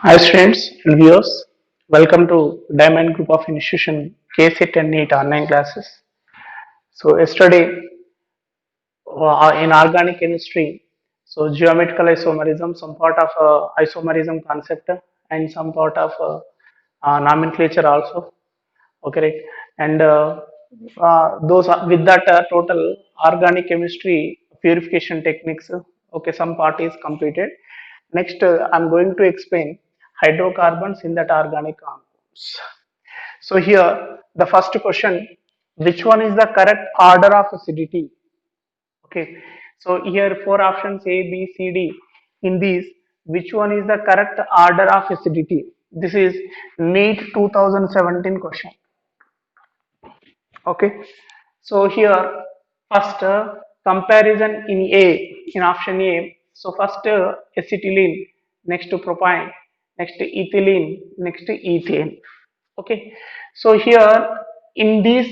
Hi students and viewers, welcome to Diamond Group of Institution KCET and NEET online classes. So yesterday in organic chemistry, so geometrical isomerism, some part of isomerism concept and some part of nomenclature also. Okay, right? And those with that total organic chemistry purification techniques. Okay, some part is completed. Next, I'm going to explain hydrocarbons in that organic compounds. So here, the first question: which one is the correct order of acidity? Okay. So here four options A, B, C, D. In these, which one is the correct order of acidity? This is NEET 2017 question. Okay, so here first comparison in A, in option A. So first acetylene, next to propane, next to ethylene, next to ethane. Okay, so here in this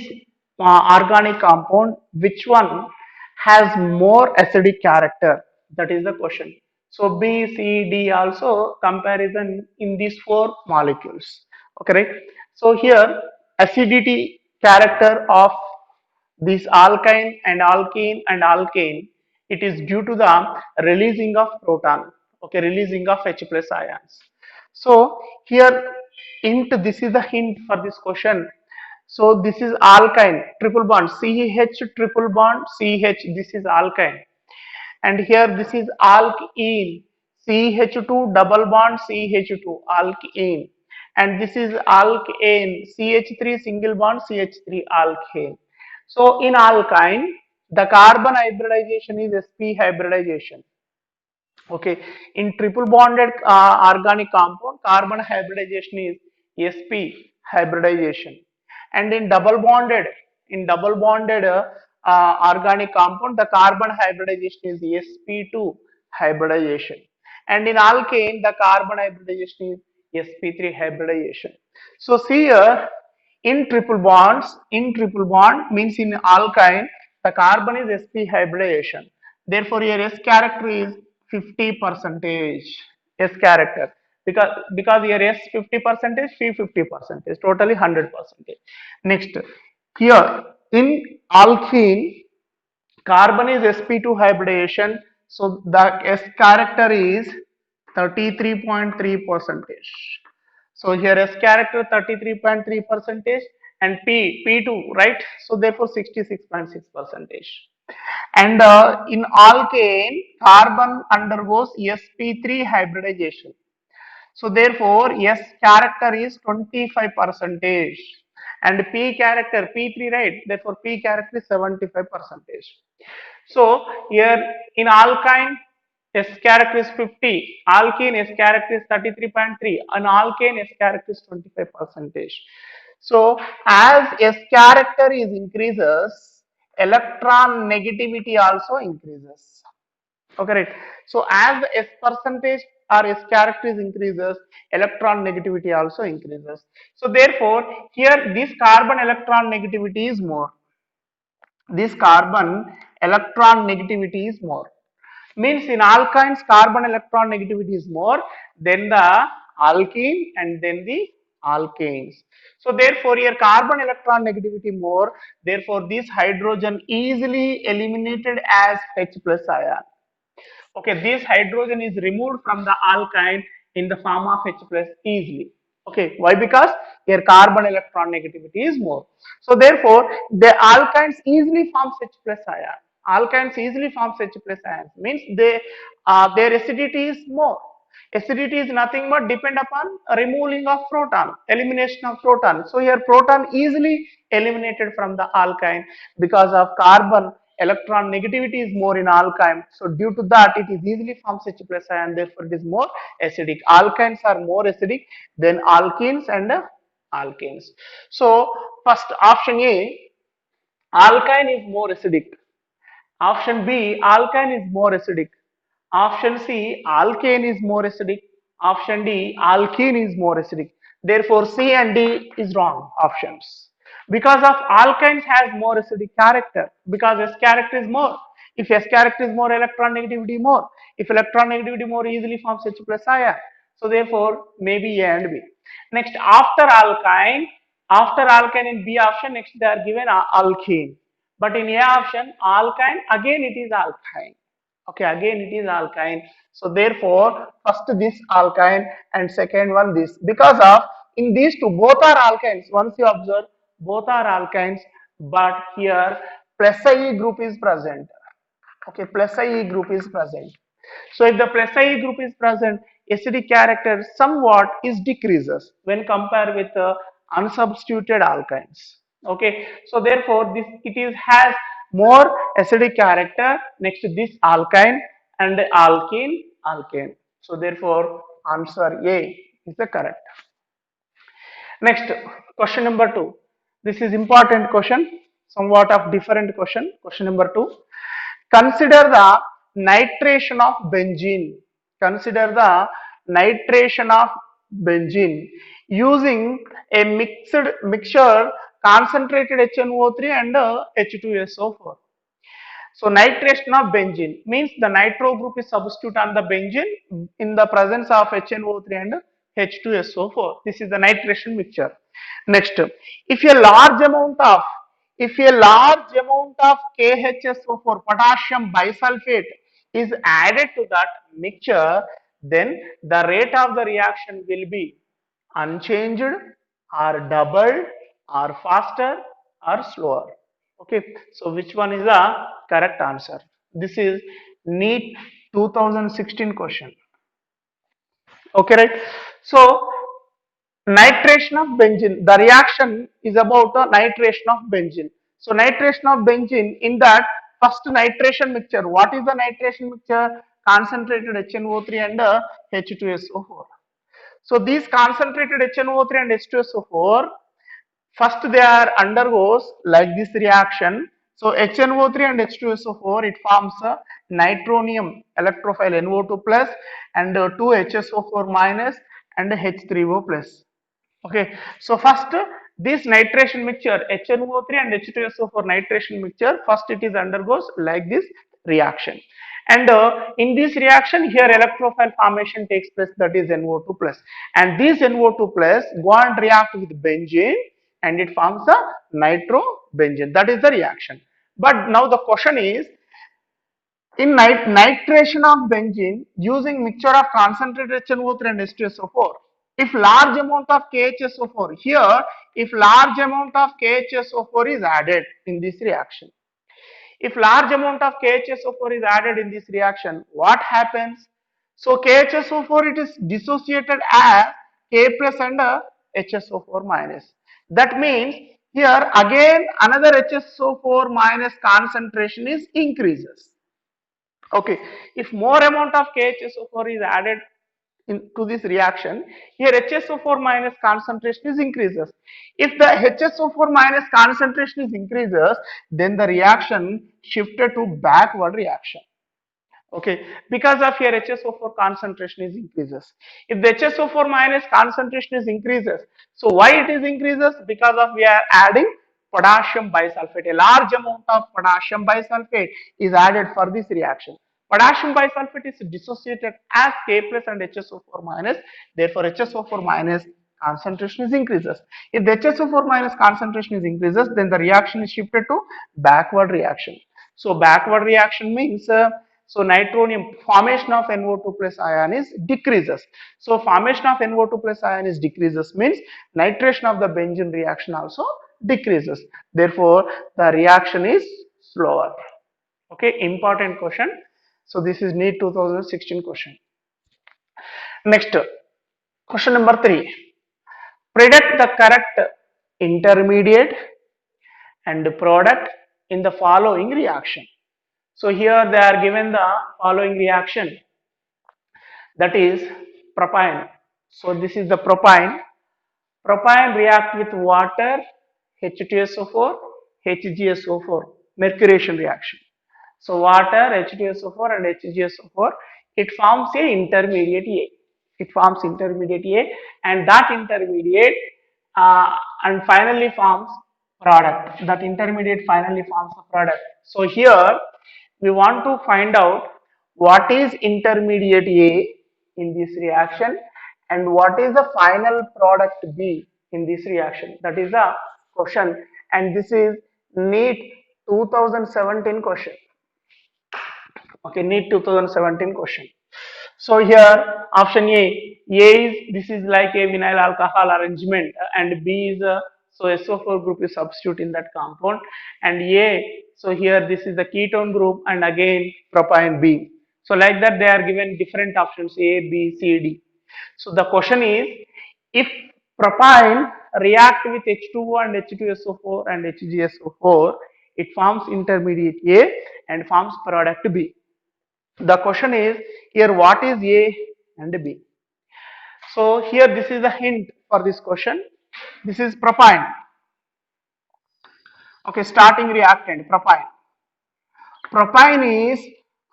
organic compound, which one has more acidic character? That is the question. So B, C, D also comparison in these four molecules. Okay, right? So here acidity character of this alkyne and alkene and alkane, it is due to the releasing of proton. Okay, releasing of H plus ions. So here int, this is the hint for this question. So this is alkyne, triple bond CH, triple bond CH, this is alkyne. And here this is alkene, CH2 double bond CH2, alkene. And this is alkane, CH3 single bond CH3, alkane. So in alkyne, the carbon hybridization is sp hybridization. Okay, in triple bonded organic compound, carbon hybridization is sp hybridization. And in double bonded organic compound, the carbon hybridization is sp2 hybridization. And in alkane, the carbon hybridization is sp3 hybridization. So see here, in triple bond means in alkyne, the carbon is sp hybridization. Therefore, your S character is 50 percentage. S character, because your S 50 percentage, P 50 percentage, totally 100 percentage. Next, here in alkene, carbon is sp2 hybridization, so the S character is 33.3 percentage. So here S character 33.3 percentage and P2, right? So therefore 66.6 percentage. And in alkane, carbon undergoes sp3 hybridization. So therefore S character is 25 percentage and P character P3, right? Therefore P character is 75 percentage. So here in alkyne, S character is 50, alkene S character is 33.3, and alkane S character is 25 percentage. So as S character is increases, electron negativity also increases. Okay, right. So as the S percentage or S character is increases, electron negativity also increases. So therefore, here this carbon electron negativity is more. This carbon electron negativity is more. Means in alkynes, carbon electron negativity is more than the alkene and then the alkanes. So therefore, here carbon electron negativity more. Therefore, this hydrogen easily eliminated as H plus ion. Okay, this hydrogen is removed from the alkyne in the form of H plus easily. Okay, why? Because here carbon electron negativity is more. So therefore, the alkynes easily forms H plus ion. Alkynes easily forms H plus ions, means their acidity is more. Acidity is nothing but depend upon removing of proton, elimination of proton. So here proton easily eliminated from the alkyne because of carbon electron negativity is more in alkyne. So due to that, it is easily forms H plus ion. Therefore, it is more acidic. Alkynes are more acidic than alkenes and alkanes. So first option A, alkyne is more acidic. Option B, alkyne is more acidic. Option C, alkane is more acidic. Option D, alkene is more acidic. Therefore, C and D is wrong options. Because of alkynes has more acidic character. Because S character is more. If S character is more, electron negativity more. If electron negativity more, easily forms H plus ion. So therefore, maybe A and B. Next, after alkyne in B option, next they are given alkene. But in A option, alkyne, again it is alkyne. Okay, again it is alkyne. So therefore, first this alkyne and second one this. Because of in these two, both are alkynes. Once you observe, both are alkynes, but here plus IE group is present. Okay, plus IE group is present. So if the plus IE group is present, acidic character somewhat is decreases when compared with unsubstituted alkynes. Okay, so therefore this it is has more acidic character next to this alkyne and alkane. So therefore answer A is the correct. Next, question number 2. This is important question, somewhat of different question. Question number 2. Consider the nitration of benzene. Consider the nitration of benzene using a mixture concentrated HNO3 and H2SO4. So nitration of benzene means the nitro group is substitute on the benzene in the presence of HNO3 and H2SO4. This is the nitration mixture. Next, if a large amount of KHSO4 potassium bisulfate is added to that mixture, then the rate of the reaction will be unchanged or doubled or faster or slower. Okay, so which one is the correct answer? This is NEET 2016 question. Okay, right? So nitration of benzene, the reaction is about the nitration of benzene. So nitration of benzene, in that first nitration mixture, what is the nitration mixture? Concentrated HNO3 and H2SO4. So these concentrated HNO3 and H2SO4, first they are undergoes like this reaction. So HNO3 and H2SO4, it forms a nitronium electrophile NO2 plus and 2HSO4 minus and H3O plus. Okay, so first this nitration mixture HNO3 and H2SO4 nitration mixture, first it is undergoes like this reaction, and in this reaction here electrophile formation takes place, that is NO2 plus, and this NO2 plus go and react with benzene and it forms a nitrobenzene. That is the reaction. But now the question is, in nitration of benzene using mixture of concentrated HNO3 and H2SO4, if large amount of KHSO4 here, if large amount of KHSO4 is added in this reaction, if large amount of KHSO4 is added in this reaction, what happens? So KHSO4 it is dissociated as K plus and HSO4 minus. That means here again another HSO4 minus concentration is increases. Okay, if more amount of KHSO4 is added to this reaction, here HSO4 minus concentration is increases. If the HSO4 minus concentration is increases, then the reaction shifted to backward reaction. Okay, because of here HSO4 concentration is increases. If the HSO4 minus concentration is increases, so why it is increases? Because of we are adding potassium bisulfate. A large amount of potassium bisulfate is added for this reaction. Potassium bisulfate is dissociated as K plus and HSO4 minus. Therefore, HSO4 minus concentration is increases. If the HSO4 minus concentration is increases, then the reaction is shifted to backward reaction. So backward reaction means so nitronium formation of NO2 plus ion is decreases. So formation of NO2 plus ion is decreases means nitration of the benzene reaction also decreases. Therefore, the reaction is slower. Okay, important question. So this is NEET 2016 question. Next, question number 3. Predict the correct intermediate and product in the following reaction. So here they are given the following reaction, that is propyne. So this is the propyne. Propyne react with water, H2SO4, HgSO4, mercuration reaction. So water, H2SO4 and HgSO4, it forms a intermediate A. It forms intermediate A, and that intermediate and finally forms product. That intermediate finally forms a product. So here we want to find out what is intermediate A in this reaction and what is the final product B in this reaction? That is the question, and this is NEET 2017 question. Okay, NEET 2017 question. So here option A is this is like a vinyl alcohol arrangement, and B is so SO4 group is substitute in that compound, and A, so here this is the ketone group and again propyne B. So like that they are given different options A, B, C, D. So the question is, if propyne react with H2O and H2SO4 and HgSO4, it forms intermediate A and forms product B. The question is here, what is A and B? So here this is the hint for this question. This is propyne. Okay, starting reactant propyne. Propyne is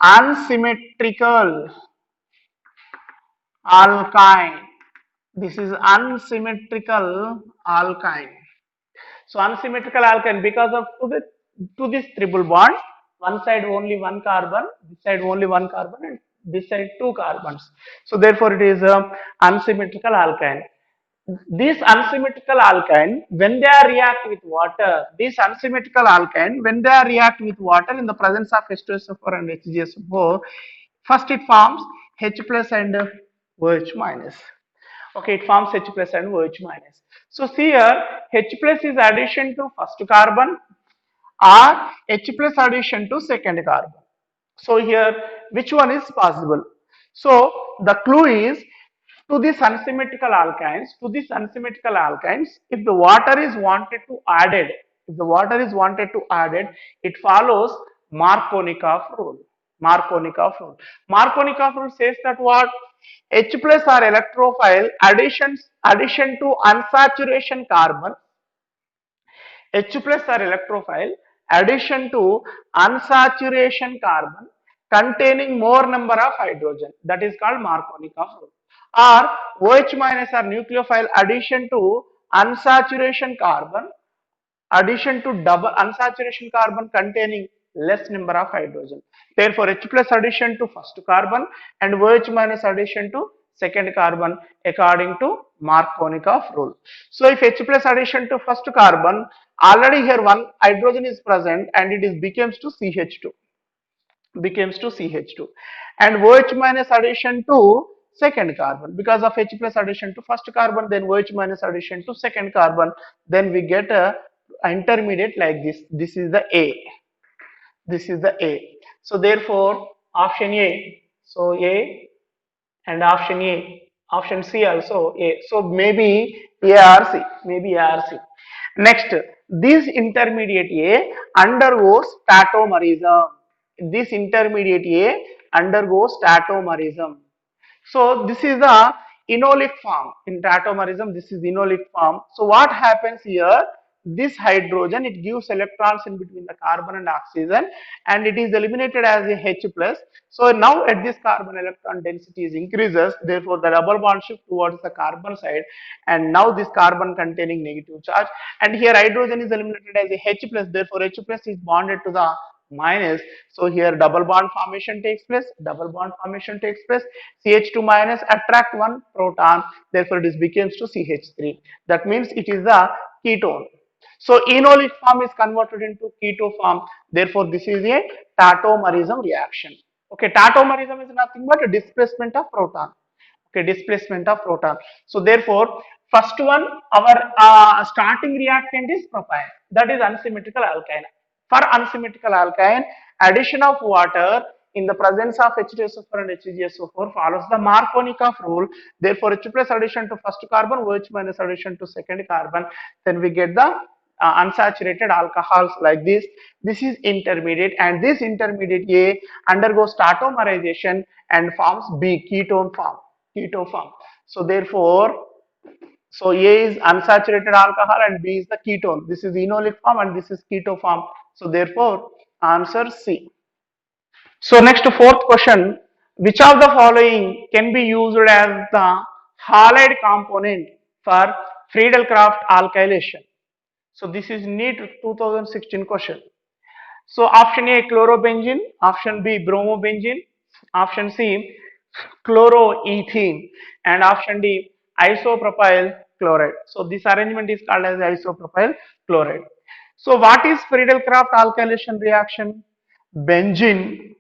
unsymmetrical alkyne. This is unsymmetrical alkyne. So unsymmetrical alkyne because of to this triple bond, one side only one carbon, this side only one carbon, and this side two carbons. So therefore it is a unsymmetrical alkyne. This unsymmetrical alkyne, when they are react with water, this unsymmetrical alkyne, when they are react with water in the presence of H2SO4 and HgSO4, first it forms H plus and OH minus. Okay, it forms H plus and OH minus. So see here, H plus is addition to first carbon or H plus addition to second carbon. So here, which one is possible? So the clue is to these unsymmetrical alkynes, if the water is wanted to added, it follows Markovnikov rule. Markovnikov rule says that what? H plus are electrophile addition to unsaturation carbon. H plus are electrophile addition to unsaturation carbon containing more number of hydrogen, that is called Markovnikov rule. Or OH minus are nucleophile addition to unsaturation carbon addition to double unsaturation carbon containing less number of hydrogen. Therefore, H plus addition to first carbon and OH minus addition to second carbon according to Markovnikov rule. So, if H plus addition to first carbon, already here one hydrogen is present and it is becomes to CH2, and OH minus addition to second carbon, because of H plus addition to first carbon, then OH minus addition to second carbon, then we get a intermediate like this. This is the A. So therefore option A, so A and option C also A. So maybe A or C. Next, this intermediate A undergoes tautomerism. This intermediate A undergoes tautomerism. So this is the enolic form. In tautomerism, this is enolic form. So what happens here? This hydrogen, it gives electrons in between the carbon and oxygen, and it is eliminated as a H plus. So now at this carbon electron density is increases, therefore the double bond shift towards the carbon side, and now this carbon containing negative charge, and here hydrogen is eliminated as a H plus, therefore H plus is bonded to the minus. So here double bond formation takes place, CH2 minus attract one proton, therefore this becomes to CH3. That means it is a ketone. So enolic form is converted into keto form, therefore this is a tautomerism reaction. Okay, tautomerism is nothing but a displacement of proton. So therefore first one, our starting reactant is propyne, that is unsymmetrical alkyne. For unsymmetrical alkyne, addition of water in the presence of H2SO4 and HgSO4 follows the Markovnikov rule. Therefore, H plus addition to first carbon, OH minus addition to second carbon, then we get the unsaturated alcohols like this. This is intermediate, and this intermediate A undergoes tautomerization and forms B, ketone form. So therefore, so A is unsaturated alcohol and B is the ketone. This is enolic form and this is keto form. So therefore, answer C. So next, fourth question, which of the following can be used as the halide component for Friedel-Crafts alkylation? So this is NEET 2016 question. So option A chlorobenzene, option B bromobenzene, option C chloroethene, and option D, isopropyl chloride. So this arrangement is called as isopropyl chloride. So what is Friedel-Crafts alkylation reaction? Benzene,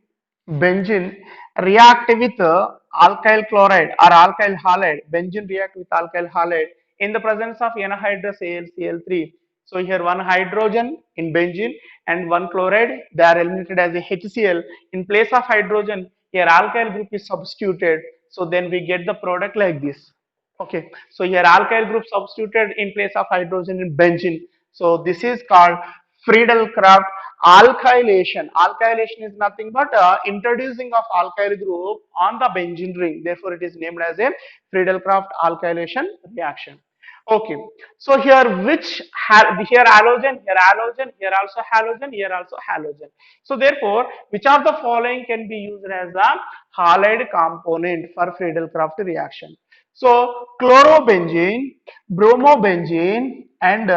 benzene react with alkyl chloride or alkyl halide. Benzene react with alkyl halide in the presence of anhydrous AlCl3. So here one hydrogen in benzene and one chloride, they are eliminated as a HCl. In place of hydrogen, here alkyl group is substituted. So then we get the product like this. Okay, so here alkyl group substituted in place of hydrogen in benzene. So this is called Friedel-Crafts alkylation. Alkylation is nothing but introducing of alkyl group on the benzene ring. Therefore, it is named as a Friedel-Crafts alkylation reaction. Okay, so here here halogen, here also halogen, here also halogen. So therefore, which of the following can be used as a halide component for Friedel-Crafts reaction? So chlorobenzene, bromobenzene, and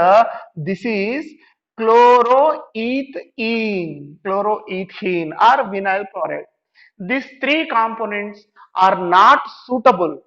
this is chloroethene or vinyl chloride. These three components are not suitable.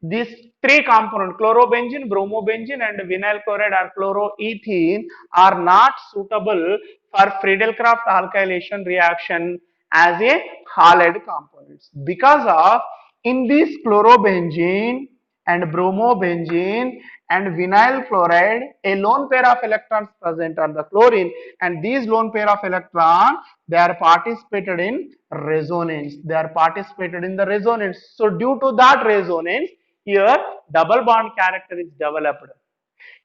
These three components, chlorobenzene, bromobenzene, and vinyl chloride or chloroethene, are not suitable for Friedel-Crafts alkylation reaction as a halide components because of in this chlorobenzene and bromobenzene and vinyl chloride, a lone pair of electrons present on the chlorine, and these lone pair of electrons, they are participated in resonance. They are participated in the resonance. So due to that resonance, here double bond character is developed.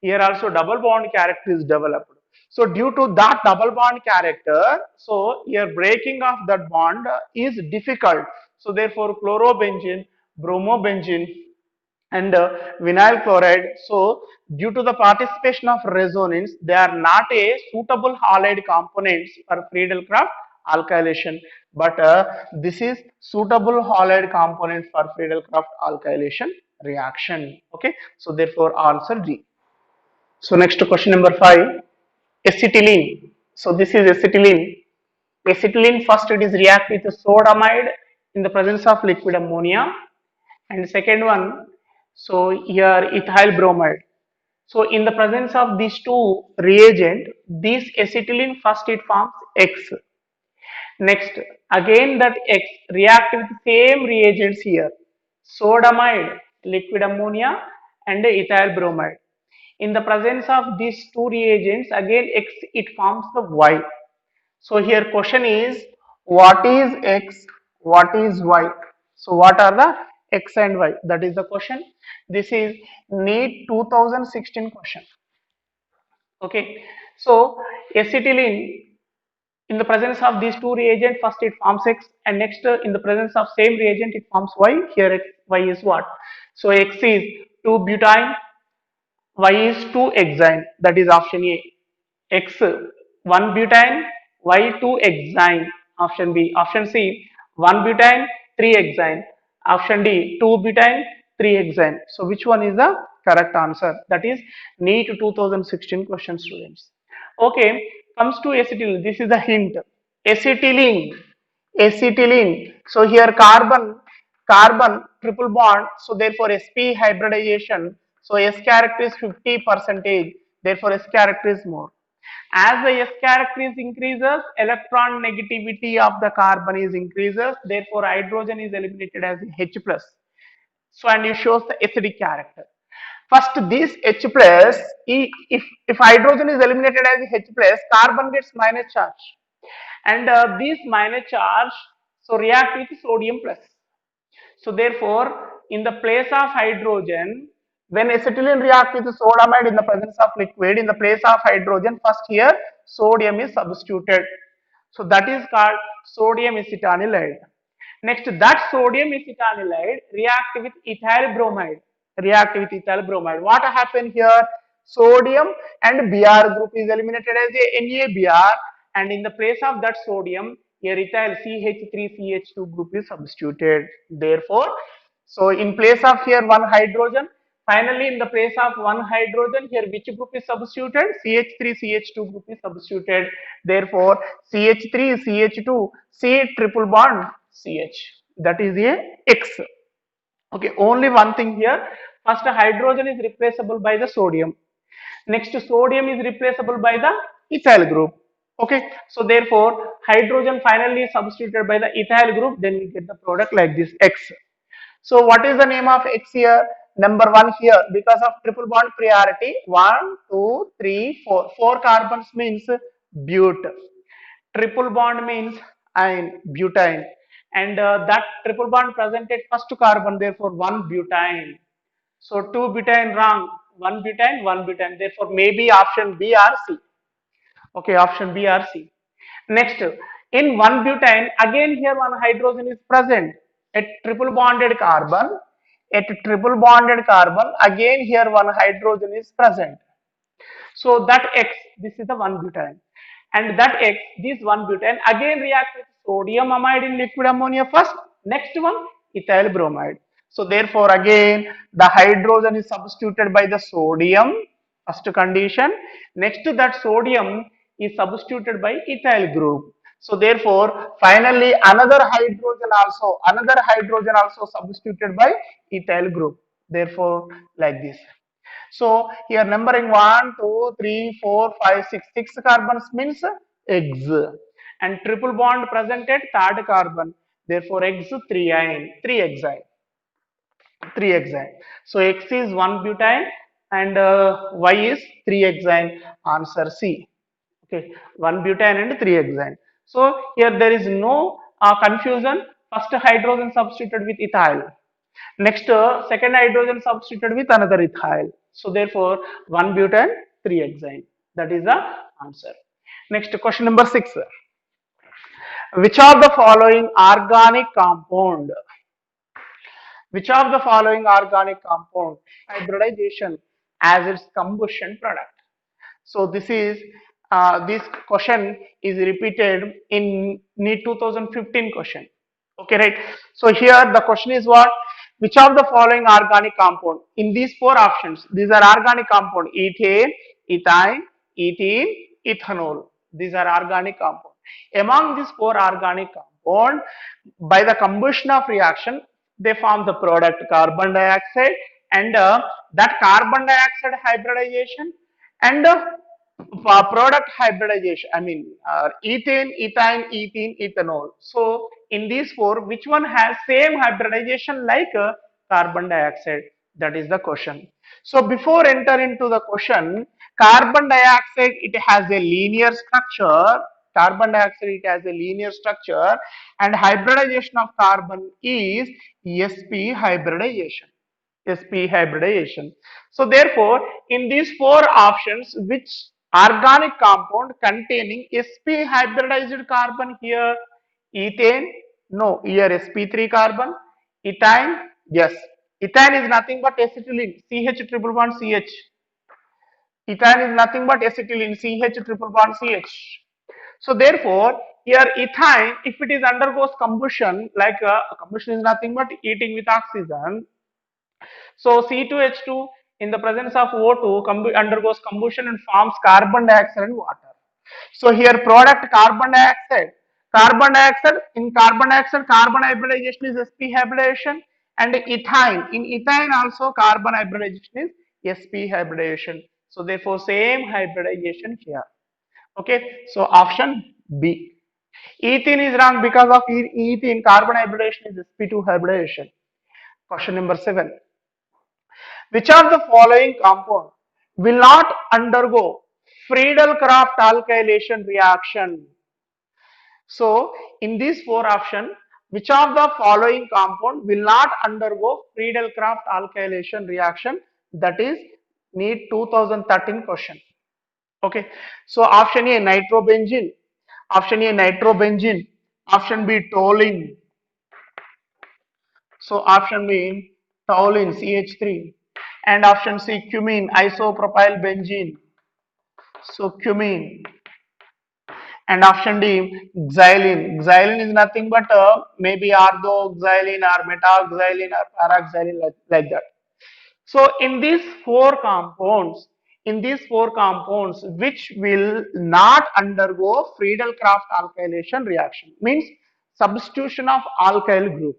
Here also double bond character is developed. So due to that double bond character, so here breaking of that bond is difficult. So therefore chlorobenzene, bromobenzene, and vinyl chloride. So due to the participation of resonance, they are not a suitable halide components for Friedel-Crafts alkylation. But this is suitable halide component for Friedel-Crafts alkylation reaction. Okay. So therefore answer D. So next to question number 5, acetylene. So this is acetylene. Acetylene first it is react with sodamide in the presence of liquid ammonia, and second one, so here ethyl bromide. So in the presence of these two reagent, this acetylene first it forms X. Next, again that X react with same reagents here, sodamide, liquid ammonia, and ethyl bromide. In the presence of these two reagents, again X it forms the Y. So here question is, what is X, what is Y? So what are the X and Y? That is the question. This is NEET 2016 question. Okay. So acetylene, in the presence of these two reagents, first it forms X, and next in the presence of same reagent it forms Y. Here X, Y is what? So X is 2-butyne, Y is 2-hexane, that is option A. X 1-butyne, Y 2-hexane, option B. Option C 1-butyne, 3-hexane, option D 2-butyne, 3-hexane. So which one is the correct answer? That is NEET 2016 question, students. Okay, comes to acetylene. This is the hint. Acetylene, acetylene. So here carbon triple bond. So therefore sp hybridization. So S character is 50 percentage. Therefore S character is more. As the S character is increases, electron negativity of the carbon is increases. Therefore hydrogen is eliminated as H plus. So and it shows the acidic character. First, this H plus, if hydrogen is eliminated as H plus, carbon gets minus charge, and this minus charge so react with sodium plus. So therefore, in the place of hydrogen, when acetylene react with sodamide in the presence of liquid, in the place of hydrogen, first here sodium is substituted. So that is called sodium acetanilide. Next, that sodium acetanilide react with ethyl bromide. React with ethyl bromide. What happened here? Sodium and Br group is eliminated as a NaBr, and in the place of that sodium, here ethyl CH3CH2 group is substituted. Therefore, so in place of here one hydrogen, finally in the place of one hydrogen, here which group is substituted? CH3CH2 group is substituted. Therefore, CH3CH2 C triple bond CH. that is a X. Okay, only one thing here. First, hydrogen is replaceable by the sodium. Next, sodium is replaceable by the ethyl group. Okay, so therefore, hydrogen finally is substituted by the ethyl group. Then we get the product like this X. So, what is the name of X here? Number one here, because of triple bond priority. 1, 2, 3, 4. 4 carbons means but. Triple bond means butane, and that triple bond present at first carbon, therefore one butane. So two butane wrong, one butane, one butane. Therefore maybe option B or C. Okay, option B or C. Next, in one butane, again here one hydrogen is present at triple bonded carbon. At triple bonded carbon, again here one hydrogen is present. So that X, this is the one butane. And that X, this one butane again reacts with sodium amide in liquid ammonia first. Next one, ethyl bromide. So therefore again the hydrogen is substituted by the sodium, first condition. Next to that sodium is substituted by ethyl group. So therefore finally another hydrogen also substituted by ethyl group. Therefore like this. So here numbering 1, 2, 3, 4, 5, 6, 6 carbons means eggs, and triple bond present at third carbon. Therefore eggs 3 ion, 3 hexane, 3 hexane. So X is 1 butane and Y is 3 hexane. Answer C. Okay, 1 butane and 3 hexane. So here there is no confusion. First hydrogen substituted with ethyl. Next, second hydrogen substituted with another ethyl. So therefore, 1 butane, 3 hexane. That is the answer. Next, question number 6. Which of the following organic compound? Which of the following organic compound hybridization as its combustion product? So this question is repeated in NEET 2015 question. Okay, right. So here the question is what? Which of the following organic compound? In these four options, these are organic compound: ethane, ethine, ethene, ethanol. These are organic compound. Among these four organic compound, by the combustion of reaction, they form the product carbon dioxide, and that carbon dioxide hybridization and product hybridization, ethane, ethine, ethene, ethanol. So in these four, which one has same hybridization like carbon dioxide? That is the question. So before enter into the question, carbon dioxide, it has a linear structure. Carbon dioxide, it has a linear structure, and hybridization of carbon is sp hybridization. Sp hybridization. So therefore, in these four options, which organic compound containing sp hybridized carbon here? Ethane? No, here sp3 carbon. Ethine? Yes. Ethine is nothing but acetylene, CH triple bond CH. Ethine is nothing but acetylene, CH triple bond CH. So therefore, here ethine, if it is undergoes combustion, like combustion is nothing but eating with oxygen. So C2H2 in the presence of O2 undergoes combustion and forms carbon dioxide and water. So here product carbon dioxide. Carbon dioxide, in carbon dioxide, carbon hybridization is sp hybridization, and ethine, in ethine also carbon hybridization is sp hybridization. So therefore same hybridization here. Okay, so option B. Ethene is wrong because of ethene carbon hybridization is sp2 hybridization. Question number 7. Which of the following compound will not undergo Friedel-Crafts alkylation reaction? So, in these four options, which of the following compound will not undergo Friedel-Crafts alkylation reaction? That is NEET 2013 question. Okay. So, option A nitrobenzene, option A nitrobenzene, option B toluene. So, option B toluene CH3, and option C cumene isopropyl benzene. So cumene, and option D xylene. Xylene is nothing but maybe orthoxylene or methoxylene or paraxylene, like that. So in these four compounds, which will not undergo Friedel-Crafts alkylation reaction, means substitution of alkyl group.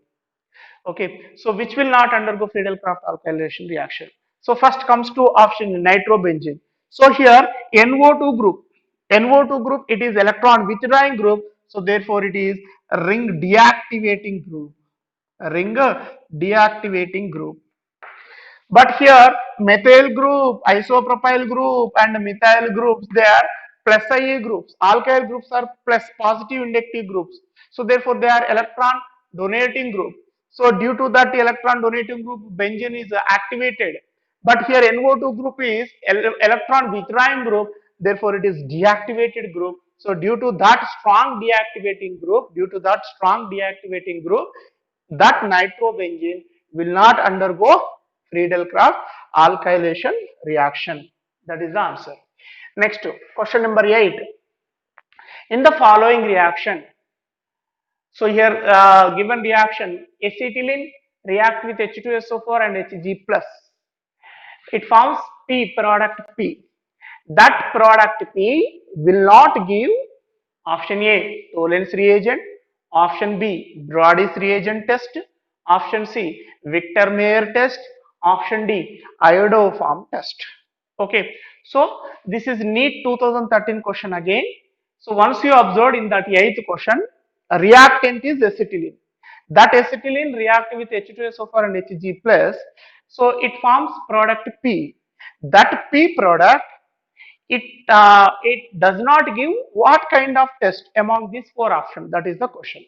Okay, so which will not undergo Friedel-Crafts alkylation reaction. So first comes to option nitrobenzene. So here NO2 group, NO2 group, it is electron withdrawing group. So therefore it is a ring deactivating group, a ring deactivating group. But here methyl group, isopropyl group and methyl groups, they are plus IA groups. Alkyl groups are plus positive inductive groups. So therefore they are electron donating group. So due to that electron donating group, benzene is activated. But here NO2 group is electron withdrawing group. Therefore it is deactivated group. So due to that strong deactivating group, that nitrobenzene will not undergo Friedel-Crafts alkylation reaction. That is the answer. Next, question number 8. In the following reaction, so here given reaction, acetylene react with H2SO4 and Hg plus. It forms P, product P. That product P will not give option A, Tollens reagent, option B, Brody's reagent test, option C, Victor-Meyer test, option D, iodoform test. Okay, so this is NEET 2013 question again. So once you observed in that 8th question, a reactant is acetylene. That acetylene react with H2SO4 and Hg plus, so it forms product P. That P product, it does not give what kind of test among these 4 options. That is the question.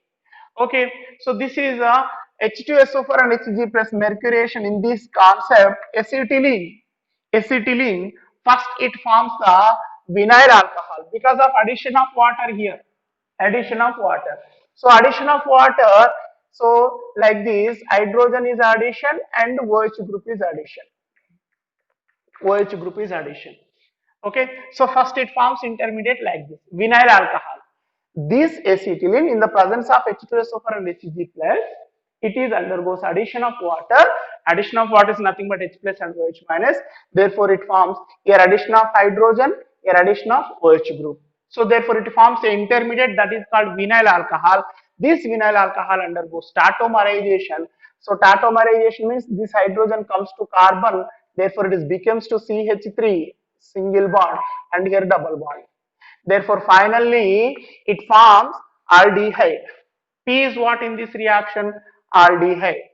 Okay, so this is a H2SO4 and Hg plus mercuration in this concept acetylene. First it forms the vinyl alcohol because of addition of water here. Addition of water. So addition of water. So like this, hydrogen is addition and OH group is addition. OH group is addition. Okay, so first it forms intermediate like this, vinyl alcohol. This acetylene in the presence of H2SO4 and Hg plus, it is undergoes addition of water. Addition of water is nothing but H plus and OH minus. Therefore, it forms here addition of hydrogen, here addition of OH group. So therefore, it forms an intermediate that is called vinyl alcohol. This vinyl alcohol undergoes tautomerization. So tautomerization means this hydrogen comes to carbon. Therefore, it is becomes to CH3 single bond and here double bond. Therefore, finally, it forms aldehyde. P is what in this reaction? Aldehyde.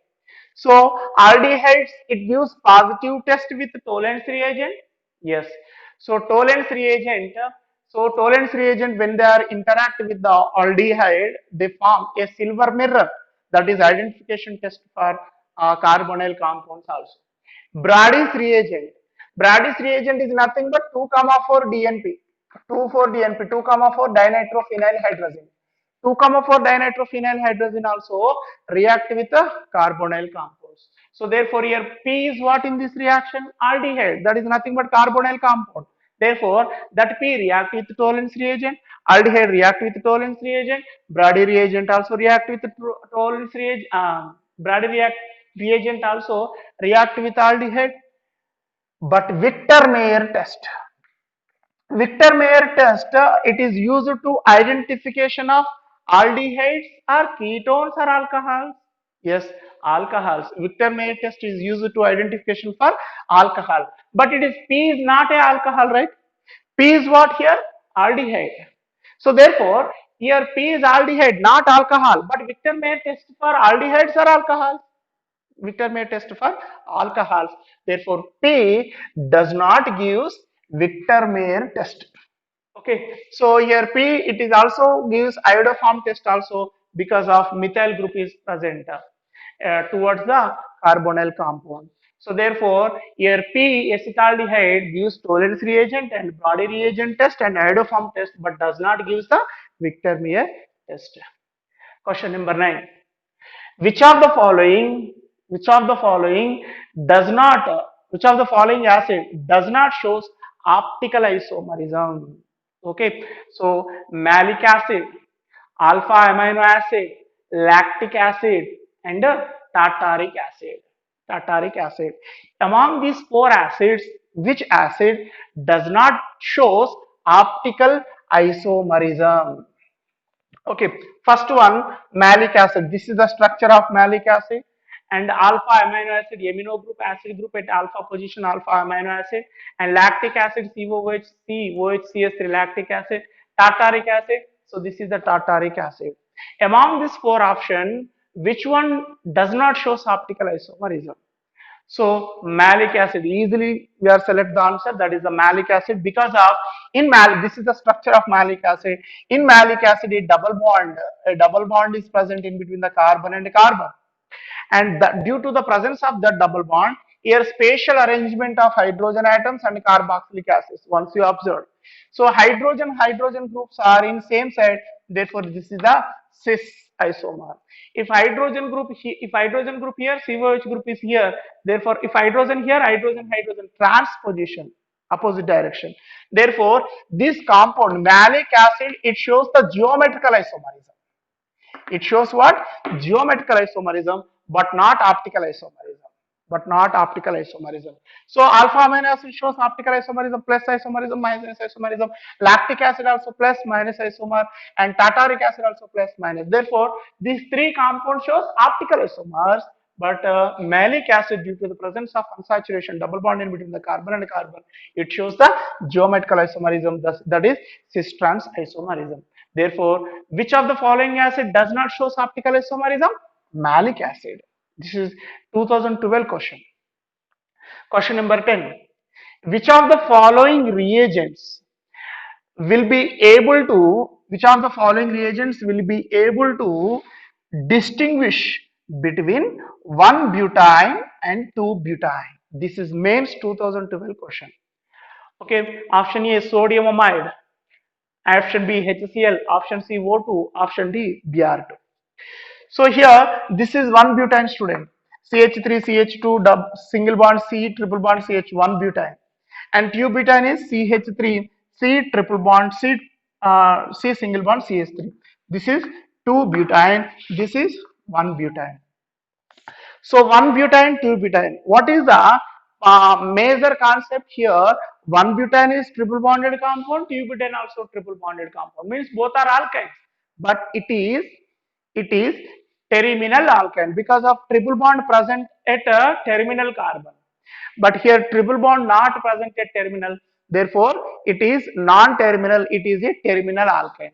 So, aldehydes, it gives positive test with Tollens reagent. Yes. So, Tollens reagent, when they are interact with the aldehyde, they form a silver mirror. That is identification test for carbonyl compounds also. Brady's reagent. Brady's reagent is nothing but 2,4 DNP. 2,4 DNP, 2,4 dinitrophenyl hydrazine. 2,4 dinitrophenyl hydrazine also react with the carbonyl compounds. So therefore here P is what in this reaction? Aldehyde. That is nothing but carbonyl compound. Therefore that P react with Tollens reagent. Aldehyde react with Tollens reagent. Brady reagent also react with Tollens reagent. Brady reagent also react with aldehyde. But Victor-Meyer test. Victor-Meyer test, it is used to identification of aldehydes or ketones or alcohols. Yes, alcohols. Victor-Meyer test is used to identification for alcohol. But it is P is not a alcohol, right? P is what here? Aldehyde. So therefore, here P is aldehyde, not alcohol. But Victor-Meyer test for aldehydes or alcohols. Victor-Meyer test for alcohols. Therefore, P does not give Victor-Meyer test. Okay, so here P it is also gives iodoform test also because of methyl group is present towards the carbonyl compound. So therefore, here P acetaldehyde gives Tollens reagent and Brody reagent test and iodoform test, but does not give the Victor-Meyer test. Question number 9. Which of the following does not which of the following acid does not shows optical isomerism? Okay, so malic acid, alpha amino acid, lactic acid, and tartaric acid. Tartaric acid. Among these 4 acids, which acid does not shows optical isomerism? Okay, first one, malic acid. This is the structure of malic acid. and alpha amino acid amino group acid group at alpha position alpha amino acid, and lactic acid COH COHCH3 lactic acid, tartaric acid. So this is the tartaric acid. Among these four options, which one does not show optical isomerism? So malic acid, easily we are select the answer, that is the malic acid, because of this is the structure of malic acid. In malic acid, a double bond is present in between the carbon and carbon, and due to the presence of that double bond, here spatial arrangement of hydrogen atoms and carboxylic acids once you observe. So hydrogen groups are in same side, therefore this is the cis isomer. If hydrogen group here, COH group is here, therefore if hydrogen here, hydrogen transposition, opposite direction. Therefore this compound malic acid, it shows the geometrical isomerism. It shows what? Geometrical isomerism, but not optical isomerism. But not optical isomerism. So alpha amino acid shows optical isomerism, plus isomerism, minus isomerism. Lactic acid also plus minus isomer, and tartaric acid also plus minus. Therefore, these three compounds shows optical isomers, but malic acid, due to the presence of unsaturation, double bond in between the carbon and carbon, it shows the geometrical isomerism, that is cis trans isomerism. Therefore, which of the following acid does not show optical isomerism? Malic acid. This is 2012 question. Question number 10. Which of the following reagents will be able to, which of the following reagents will be able to distinguish between 1 butane and 2 butane? This is mains 2012 question. Okay, option A sodium amide, option B HCl, option C O2, option D Br2. So here this is 1 butane student, CH3 CH2 single bond C triple bond CH, 1 butane, and 2 butane is CH3 C triple bond C single bond CH3. This is 2 butane, this is 1 butane. So 1 butane, 2 butane. What is the major concept here? 1 butane is triple bonded compound, 2 butane also triple bonded compound. Means both are alkynes, but it is terminal alkyne because of triple bond present at a terminal carbon. But here triple bond not present at terminal. Therefore, it is non-terminal. It is a terminal alkyne.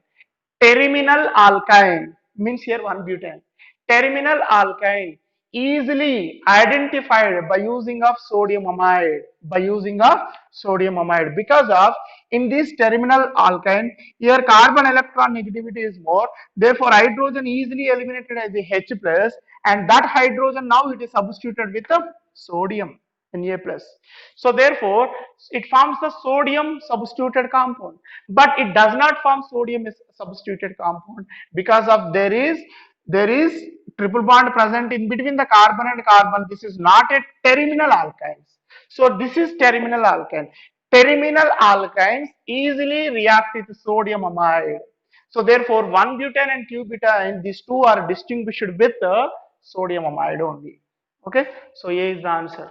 Terminal alkyne means here 1 butane. Terminal alkyne easily identified by using of sodium amide, because of in this terminal alkyne here carbon electron negativity is more, therefore hydrogen easily eliminated as a H plus, and that hydrogen now it is substituted with a sodium Na plus. So therefore it forms the sodium substituted compound, but it does not form sodium substituted compound because of there is triple bond present in between the carbon and carbon. This is not a terminal alkynes. So this is terminal alkyne. Terminal alkynes easily react with sodium amide. So therefore 1 butane and 2 butane, these two are distinguished with sodium amide only. Okay, so A is the answer.